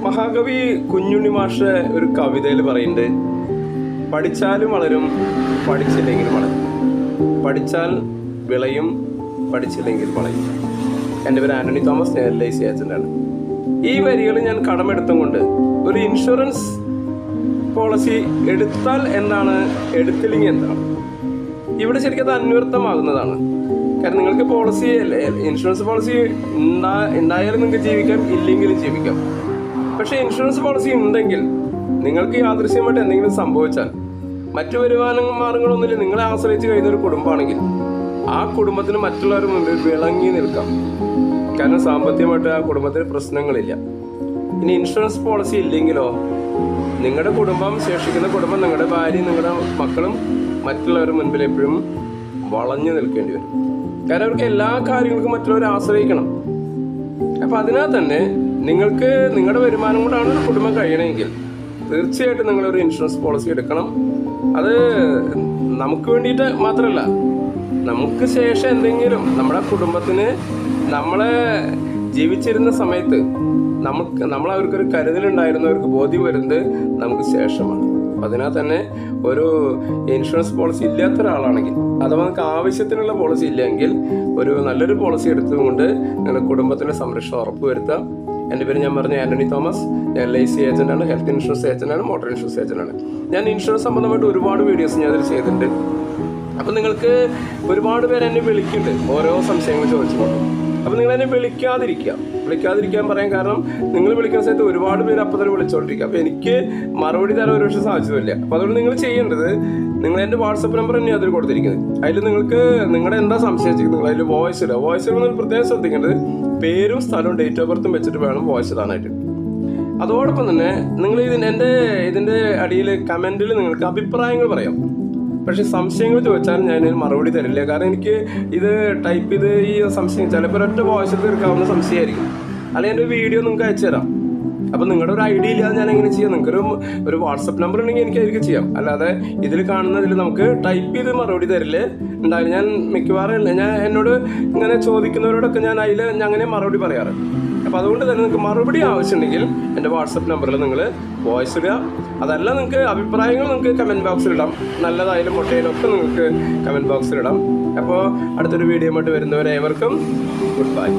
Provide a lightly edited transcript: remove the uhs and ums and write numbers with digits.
മഹാകവി കുഞ്ഞുണ്ണി മാഷ് ഒരു കവിതയിൽ പറയുന്നുണ്ട്, പഠിച്ചാലും വളരും, പഠിച്ചില്ലെങ്കിലും വളരും. പഠിച്ചാൽ വിളയും, പഠിച്ചില്ലെങ്കിൽ വളയും. എൻ്റെ പേര് ആന്റണി തോമസ്, ഞാൻ LIC ഏജന്റാണ്. ഈ വരികൾ ഞാൻ കടമെടുത്തും കൊണ്ട് ഒരു ഇൻഷുറൻസ് പോളിസി എടുത്താൽ എന്താണ്, എടുത്തില്ലെങ്കിൽ എന്താണ്, ഇവിടെ ശരിക്കും അത് അന്വർത്ഥമാകുന്നതാണ്. കാരണം നിങ്ങൾക്ക് പോളിസി, ഇൻഷുറൻസ് പോളിസി ഉണ്ടായാലും നിങ്ങൾക്ക് ജീവിക്കാം, ഇല്ലെങ്കിലും ജീവിക്കാം. പക്ഷേ ഇൻഷുറൻസ് പോളിസി ഉണ്ടെങ്കിൽ നിങ്ങൾക്ക് യാദൃശ്യമായിട്ട് എന്തെങ്കിലും സംഭവിച്ചാൽ മറ്റു വരുമാന മാർഗങ്ങളൊന്നുമില്ല, നിങ്ങളെ ആശ്രയിച്ച് കഴിയുന്ന ഒരു കുടുംബമാണെങ്കിൽ ആ കുടുംബത്തിന് മറ്റുള്ളവർ മുന്നിൽ വിളങ്ങി നിൽക്കാം. കാരണം സാമ്പത്തികമായിട്ട് ആ കുടുംബത്തിന് പ്രശ്നങ്ങളില്ല. ഇനി ഇൻഷുറൻസ് പോളിസി ഇല്ലെങ്കിലോ നിങ്ങളുടെ കുടുംബം, ശേഷിക്കുന്ന കുടുംബം, നിങ്ങളുടെ ഭാര്യയും നിങ്ങളുടെ മക്കളും മറ്റുള്ളവരുടെ മുൻപിൽ എപ്പോഴും വളഞ്ഞു നിൽക്കേണ്ടി വരും. കാരണം അവർക്ക് എല്ലാ കാര്യങ്ങൾക്കും മറ്റുള്ളവരെ ആശ്രയിക്കണം. അപ്പം അതിനാൽ തന്നെ നിങ്ങൾക്ക് നിങ്ങളുടെ വരുമാനം കൊണ്ടാണ് ഒരു കുടുംബം കഴിയണമെങ്കിൽ തീർച്ചയായിട്ടും നിങ്ങളൊരു ഇൻഷുറൻസ് പോളിസി എടുക്കണം. അത് നമുക്ക് വേണ്ടിയിട്ട് മാത്രമല്ല, നമുക്ക് ശേഷം എന്തെങ്കിലും നമ്മുടെ കുടുംബത്തിന് നമ്മളെ ജീവിച്ചിരുന്ന സമയത്ത് നമ്മളവർക്കൊരു കരുതലുണ്ടായിരുന്നവർക്ക് ബോധ്യം വരുന്നത് നമുക്ക് ശേഷമാണ്. അതിനാൽ തന്നെ ഒരു ഇൻഷുറൻസ് പോളിസി ഇല്ലാത്ത ഒരാളാണെങ്കിൽ, അഥവാ നമുക്ക് ആവശ്യത്തിനുള്ള പോളിസി ഇല്ലെങ്കിൽ ഒരു നല്ലൊരു പോളിസി എടുത്തുകൊണ്ട് നിങ്ങളുടെ കുടുംബത്തിൻ്റെ സംരക്ഷണം ഉറപ്പുവരുത്താം. എൻ്റെ പേര് ഞാൻ പറഞ്ഞ ആന്റണി തോമസ്, ഞാൻ LIC ഏജന്റാണ്, ഹെൽത്ത് ഇൻഷുറൻസ് ഏജന്റാണ്, മോട്ടോർ ഇൻഷുറൻസ് ഏജന്റാണ്. ഞാൻ ഇൻഷുറൻസ് സംബന്ധമായിട്ട് ഒരുപാട് വീഡിയോസ് ഞാൻ അതിൽ ചെയ്തിട്ടുണ്ട്. അപ്പം നിങ്ങൾക്ക് ഒരുപാട് പേര് എന്നെ വിളിക്കുന്നുണ്ട് ഓരോ സംശയങ്ങൾ ചോദിച്ചുകൊണ്ട്. അപ്പം നിങ്ങൾ എന്നെ വിളിക്കാതിരിക്കാൻ പറയാൻ കാരണം, നിങ്ങൾ വിളിക്കുന്ന സമയത്ത് ഒരുപാട് പേര് അപ്പം തന്നെ വിളിച്ചുകൊണ്ടിരിക്കുക. അപ്പം എനിക്ക് മറുപടി തരാൻ ഒരു പക്ഷേ സാധിച്ചില്ല. അപ്പോൾ അതുകൊണ്ട് നിങ്ങൾ ചെയ്യേണ്ടത്, നിങ്ങൾ എൻ്റെ വാട്സപ്പ് നമ്പർ തന്നെയാണ് അതിൽ കൊടുത്തിരിക്കുന്നത്. അതിൽ നിങ്ങൾക്ക് നിങ്ങളുടെ എന്താ സംശയിച്ചിരിക്കുന്നത് അതിൽ വോയിസ് ഇടുക. പ്രത്യേകം ശ്രദ്ധിക്കേണ്ടത് പേരും സ്ഥലവും ഡേറ്റ് ഓഫ് ബർത്തും വെച്ചിട്ട് വേണം വോയിസ് ഇടാനായിട്ട്. അതോടൊപ്പം തന്നെ നിങ്ങൾ ഇതിൻ്റെ അടിയിൽ കമൻറ്റിൽ നിങ്ങൾക്ക് അഭിപ്രായങ്ങൾ പറയാം. പക്ഷേ സംശയങ്ങൾ ചോദിച്ചാൽ ഞാൻ മറുപടി തരില്ല. കാരണം എനിക്ക് ഇത് ടൈപ്പ് ചെയ്ത് ഈ സംശയം ചിലപ്പോൾ ഒറ്റ വോയിസിൽ തീർക്കാവുന്ന സംശയമായിരിക്കും. അല്ലെങ്കിൽ എൻ്റെ വീഡിയോ നിങ്ങൾക്ക് അയച്ചു തരാം. അപ്പം നിങ്ങളുടെ ഒരു ഐഡിയ ഇല്ലാതെ ഞാൻ എങ്ങനെ ചെയ്യാം? നിങ്ങൾക്കൊരു വാട്സപ്പ് നമ്പർ ഉണ്ടെങ്കിൽ എനിക്ക് ചെയ്യാം. അല്ലാതെ ഇതിൽ കാണുന്നതിൽ നമുക്ക് ടൈപ്പ് ചെയ്ത് മറുപടി തരില്ലേ ഉണ്ടാവില്ല. ഞാൻ മിക്കവാറും ഞാൻ എന്നോട് ഇങ്ങനെ ചോദിക്കുന്നവരോടൊക്കെ ഞാൻ അങ്ങനെ മറുപടി പറയാറ്. അപ്പോൾ അതുകൊണ്ട് തന്നെ നിങ്ങൾക്ക് മറുപടി ആവശ്യമുണ്ടെങ്കിൽ എൻ്റെ വാട്സപ്പ് നമ്പറിൽ നിങ്ങൾ വോയിസ് ഇടുക. അതല്ല, നിങ്ങൾക്ക് അഭിപ്രായങ്ങൾ നിങ്ങൾക്ക് കമൻറ്റ് ബോക്സിലിടാം. നല്ലതായാലും പൊട്ടയിലും ഒക്കെ നിങ്ങൾക്ക് കമൻറ്റ് ബോക്സിലിടാം. അപ്പോൾ അടുത്തൊരു വീഡിയോ ആയിട്ട് വരുന്നവരെ ഏവർക്കും ഗുഡ് ബൈ.